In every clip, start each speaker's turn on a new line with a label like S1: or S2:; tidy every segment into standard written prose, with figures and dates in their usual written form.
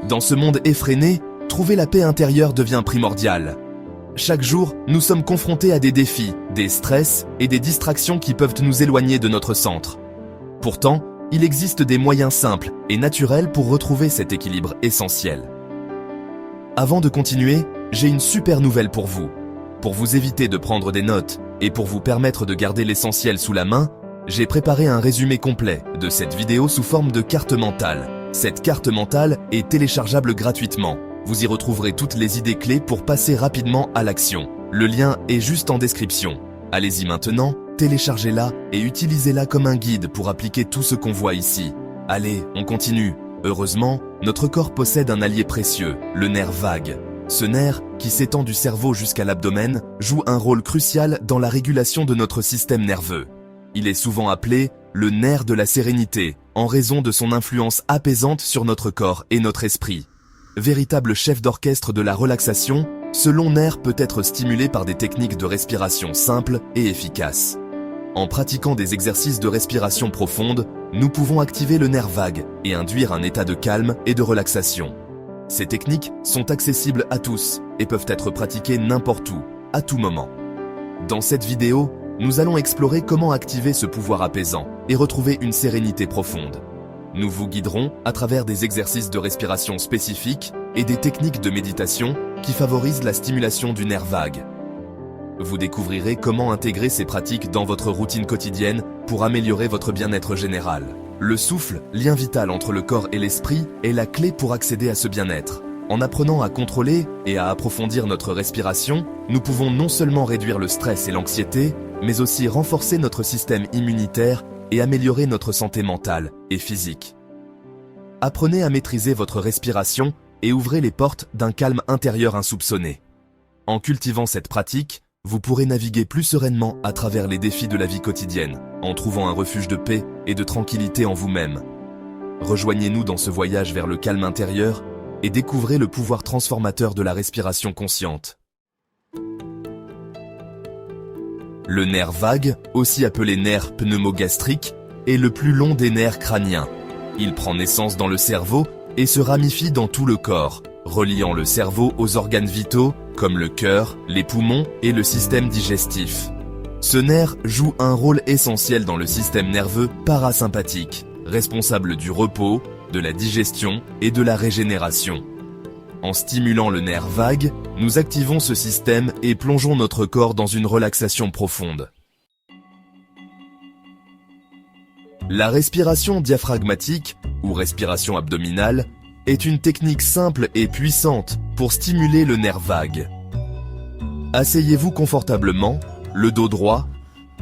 S1: Dans ce monde effréné, trouver la paix intérieure devient primordial. Chaque jour, nous sommes confrontés à des défis, des stress et des distractions qui peuvent nous éloigner de notre centre. Pourtant, il existe des moyens simples et naturels pour retrouver cet équilibre essentiel. Avant de continuer, j'ai une super nouvelle pour vous. Pour vous éviter de prendre des notes et pour vous permettre de garder l'essentiel sous la main, j'ai préparé un résumé complet de cette vidéo sous forme de carte mentale. Cette carte mentale est téléchargeable gratuitement. Vous y retrouverez toutes les idées clés pour passer rapidement à l'action. Le lien est juste en description. Allez-y maintenant, téléchargez-la et utilisez-la comme un guide pour appliquer tout ce qu'on voit ici. Allez, on continue. Heureusement, notre corps possède un allié précieux, le nerf vague. Ce nerf, qui s'étend du cerveau jusqu'à l'abdomen, joue un rôle crucial dans la régulation de notre système nerveux. Il est souvent appelé le nerf de la sérénité, en raison de son influence apaisante sur notre corps et notre esprit. Véritable chef d'orchestre de la relaxation, ce long nerf peut être stimulé par des techniques de respiration simples et efficaces. En pratiquant des exercices de respiration profonde, nous pouvons activer le nerf vague et induire un état de calme et de relaxation. Ces techniques sont accessibles à tous et peuvent être pratiquées n'importe où, à tout moment. Dans cette vidéo, nous allons explorer comment activer ce pouvoir apaisant et retrouver une sérénité profonde. Nous vous guiderons à travers des exercices de respiration spécifiques et des techniques de méditation qui favorisent la stimulation du nerf vague. Vous découvrirez comment intégrer ces pratiques dans votre routine quotidienne pour améliorer votre bien-être général. Le souffle, lien vital entre le corps et l'esprit, est la clé pour accéder à ce bien-être. En apprenant à contrôler et à approfondir notre respiration, nous pouvons non seulement réduire le stress et l'anxiété, mais aussi renforcer notre système immunitaire et améliorer notre santé mentale et physique. Apprenez à maîtriser votre respiration et ouvrez les portes d'un calme intérieur insoupçonné. En cultivant cette pratique, vous pourrez naviguer plus sereinement à travers les défis de la vie quotidienne, en trouvant un refuge de paix et de tranquillité en vous-même. Rejoignez-nous dans ce voyage vers le calme intérieur et découvrez le pouvoir transformateur de la respiration consciente. Le nerf vague, aussi appelé nerf pneumogastrique, est le plus long des nerfs crâniens. Il prend naissance dans le cerveau et se ramifie dans tout le corps, reliant le cerveau aux organes vitaux comme le cœur, les poumons et le système digestif. Ce nerf joue un rôle essentiel dans le système nerveux parasympathique, responsable du repos, de la digestion et de la régénération. En stimulant le nerf vague, nous activons ce système et plongeons notre corps dans une relaxation profonde. La respiration diaphragmatique, ou respiration abdominale, est une technique simple et puissante pour stimuler le nerf vague. Asseyez-vous confortablement, le dos droit,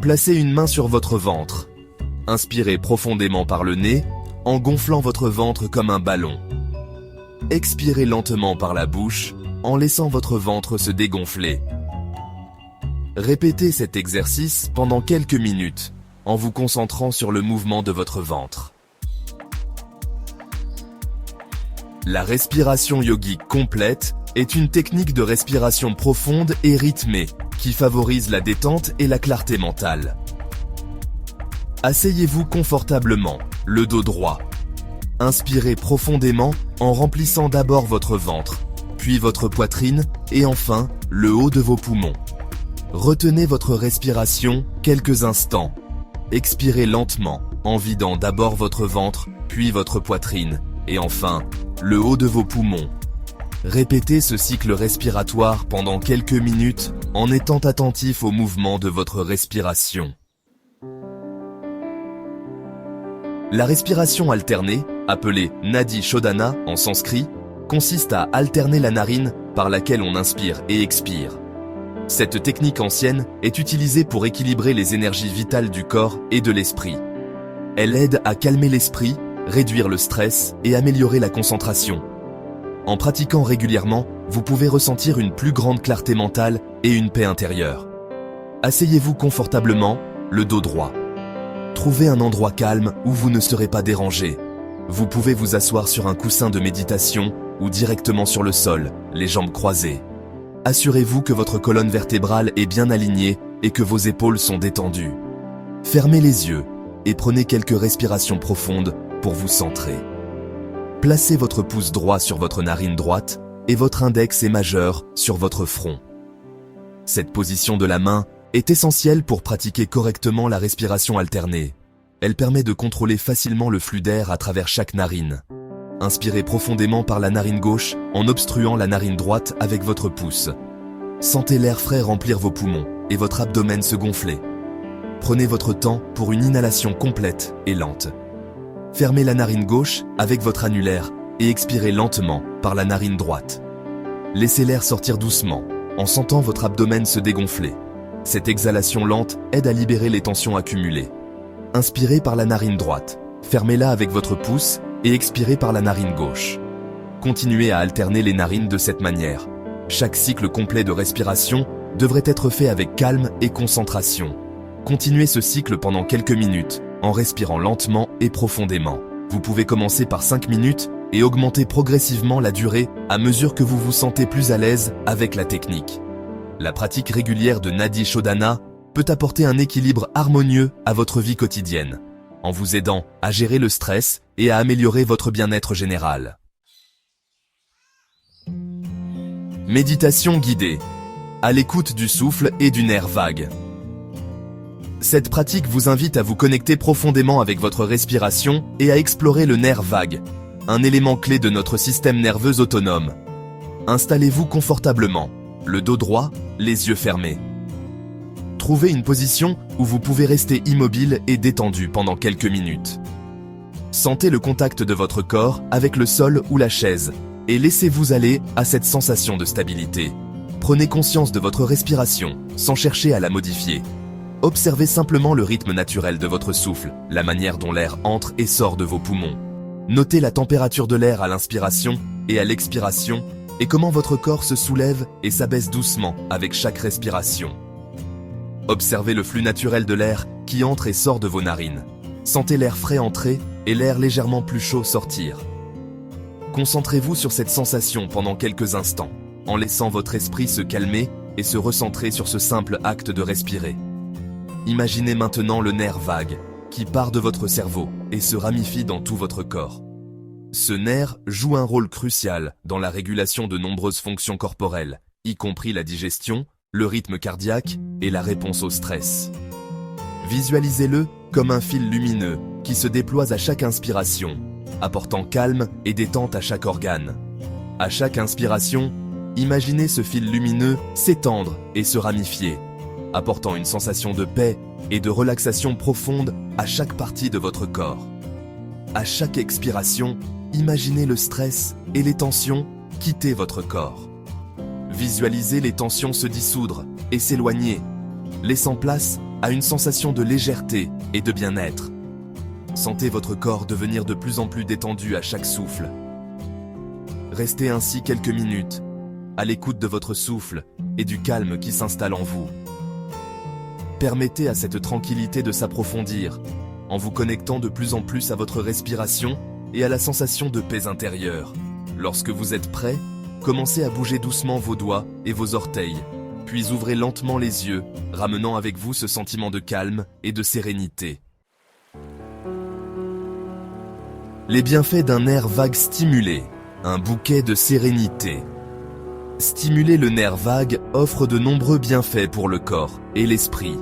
S1: placez une main sur votre ventre. Inspirez profondément par le nez, en gonflant votre ventre comme un ballon. Expirez lentement par la bouche, en laissant votre ventre se dégonfler. Répétez cet exercice pendant quelques minutes, en vous concentrant sur le mouvement de votre ventre. La respiration yogique complète est une technique de respiration profonde et rythmée qui favorise la détente et la clarté mentale. Asseyez-vous confortablement, le dos droit. Inspirez profondément en remplissant d'abord votre ventre, puis votre poitrine et enfin le haut de vos poumons. Retenez votre respiration quelques instants. Expirez lentement en vidant d'abord votre ventre, puis votre poitrine et enfin le haut de vos poumons. Répétez ce cycle respiratoire pendant quelques minutes en étant attentif au mouvement de votre respiration. La respiration alternée, appelée Nadi Shodhana en sanskrit, consiste à alterner la narine par laquelle on inspire et expire. Cette technique ancienne est utilisée pour équilibrer les énergies vitales du corps et de l'esprit. Elle aide à calmer l'esprit, réduire le stress et améliorer la concentration. En pratiquant régulièrement, vous pouvez ressentir une plus grande clarté mentale et une paix intérieure. Asseyez-vous confortablement, le dos droit. Trouvez un endroit calme où vous ne serez pas dérangé. Vous pouvez vous asseoir sur un coussin de méditation ou directement sur le sol, les jambes croisées. Assurez-vous que votre colonne vertébrale est bien alignée et que vos épaules sont détendues. Fermez les yeux et prenez quelques respirations profondes pour vous centrer. Placez votre pouce droit sur votre narine droite et votre index et majeur sur votre front. Cette position de la main est essentielle pour pratiquer correctement la respiration alternée. Elle permet de contrôler facilement le flux d'air à travers chaque narine. Inspirez profondément par la narine gauche en obstruant la narine droite avec votre pouce. Sentez l'air frais remplir vos poumons et votre abdomen se gonfler. Prenez votre temps pour une inhalation complète et lente. Fermez la narine gauche avec votre annulaire et expirez lentement par la narine droite. Laissez l'air sortir doucement en sentant votre abdomen se dégonfler. Cette exhalation lente aide à libérer les tensions accumulées. Inspirez par la narine droite, fermez-la avec votre pouce et expirez par la narine gauche. Continuez à alterner les narines de cette manière. Chaque cycle complet de respiration devrait être fait avec calme et concentration. Continuez ce cycle pendant quelques minutes en respirant lentement et profondément. Vous pouvez commencer par 5 minutes et augmenter progressivement la durée à mesure que vous vous sentez plus à l'aise avec la technique. La pratique régulière de Nadi Shodhana peut apporter un équilibre harmonieux à votre vie quotidienne, en vous aidant à gérer le stress et à améliorer votre bien-être général. Méditation guidée, à l'écoute du souffle et du nerf vague. Cette pratique vous invite à vous connecter profondément avec votre respiration et à explorer le nerf vague, un élément clé de notre système nerveux autonome. Installez-vous confortablement, le dos droit, les yeux fermés. Trouvez une position où vous pouvez rester immobile et détendu pendant quelques minutes. Sentez le contact de votre corps avec le sol ou la chaise et laissez-vous aller à cette sensation de stabilité. Prenez conscience de votre respiration sans chercher à la modifier. Observez simplement le rythme naturel de votre souffle, la manière dont l'air entre et sort de vos poumons. Notez la température de l'air à l'inspiration et à l'expiration et comment votre corps se soulève et s'abaisse doucement avec chaque respiration. Observez le flux naturel de l'air qui entre et sort de vos narines. Sentez l'air frais entrer et l'air légèrement plus chaud sortir. Concentrez-vous sur cette sensation pendant quelques instants, en laissant votre esprit se calmer et se recentrer sur ce simple acte de respirer. Imaginez maintenant le nerf vague, qui part de votre cerveau et se ramifie dans tout votre corps. Ce nerf joue un rôle crucial dans la régulation de nombreuses fonctions corporelles, y compris la digestion, le rythme cardiaque et la réponse au stress. Visualisez-le comme un fil lumineux qui se déploie à chaque inspiration, apportant calme et détente à chaque organe. À chaque inspiration, imaginez ce fil lumineux s'étendre et se ramifier, apportant une sensation de paix et de relaxation profonde à chaque partie de votre corps. À chaque expiration, imaginez le stress et les tensions quitter votre corps. Visualisez les tensions se dissoudre et s'éloigner, laissant place à une sensation de légèreté et de bien-être. Sentez votre corps devenir de plus en plus détendu à chaque souffle. Restez ainsi quelques minutes, à l'écoute de votre souffle et du calme qui s'installe en vous. Permettez à cette tranquillité de s'approfondir, en vous connectant de plus en plus à votre respiration et à la sensation de paix intérieure. Lorsque vous êtes prêt, commencez à bouger doucement vos doigts et vos orteils, puis ouvrez lentement les yeux, ramenant avec vous ce sentiment de calme et de sérénité. Les bienfaits d'un nerf vague stimulé, un bouquet de sérénité. Stimuler le nerf vague offre de nombreux bienfaits pour le corps et l'esprit.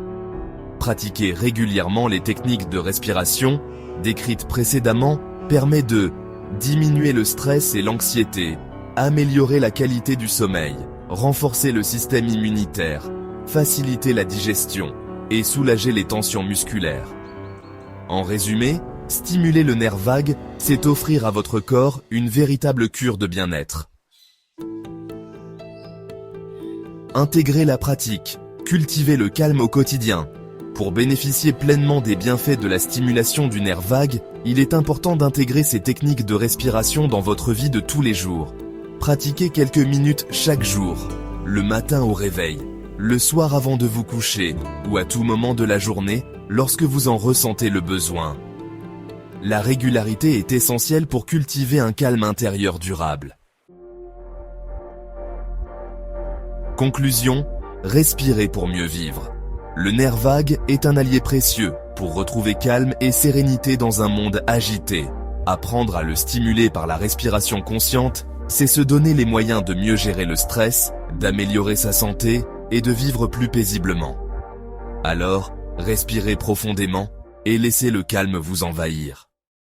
S1: Pratiquer régulièrement les techniques de respiration, décrites précédemment, permet de diminuer le stress et l'anxiété, améliorer la qualité du sommeil, renforcer le système immunitaire, faciliter la digestion et soulager les tensions musculaires. En résumé, stimuler le nerf vague, c'est offrir à votre corps une véritable cure de bien-être. Intégrez la pratique, cultivez le calme au quotidien. Pour bénéficier pleinement des bienfaits de la stimulation du nerf vague, il est important d'intégrer ces techniques de respiration dans votre vie de tous les jours. Pratiquez quelques minutes chaque jour, le matin au réveil, le soir avant de vous coucher, ou à tout moment de la journée, lorsque vous en ressentez le besoin. La régularité est essentielle pour cultiver un calme intérieur durable. Conclusion, respirez pour mieux vivre. Le nerf vague est un allié précieux pour retrouver calme et sérénité dans un monde agité. Apprendre à le stimuler par la respiration consciente, c'est se donner les moyens de mieux gérer le stress, d'améliorer sa santé et de vivre plus paisiblement. Alors, respirez profondément et laissez le calme vous envahir.